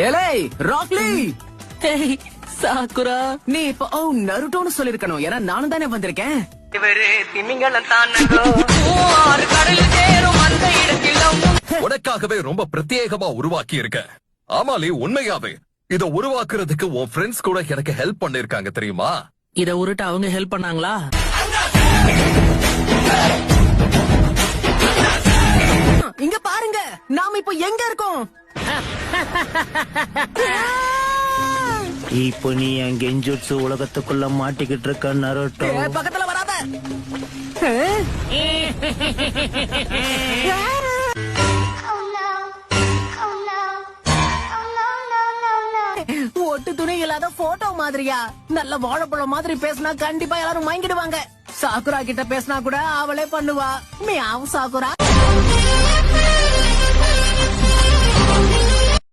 ஏலே ராக்லி, சாக்குரா, நீ இப்ப நருட்டோன்னு சொல்லிருக்கணும். ஏன்னா நானும் தானே வந்திருக்கேன். உனக்காகவே ரொம்ப பிரத்யேகமா உருவாக்கி இருக்க. ஆமாலி, உண்மையாவே இத உருவாக்குறதுக்கு உன் ஃப்ரெண்ட்ஸ் கூட எனக்கு ஹெல்ப் பண்ணிருக்காங்க தெரியுமா? இத உருட்ட அவங்க ஹெல்ப் பண்ணாங்களா? இங்க பாருங்க, நாம இப்போ எங்க இருக்கோம்? இப்போ நீ என் கெஞ்சுட்சு உலகத்துக்குள்ள மாட்டிக்கிட்டு இருக்க நருட்டோ. பக்கத்துல வராத. ஒட்டு துணி இல்லாத போட்டோ மாதிரியா? நல்ல வாழைப்பழம் மாதிரி பேசினா கண்டிப்பா எல்லாரும் வாங்கிடுவாங்க. சாக்குரா கிட்ட பேசினா கூட அவளே பண்ணுவா. Meow Sakura.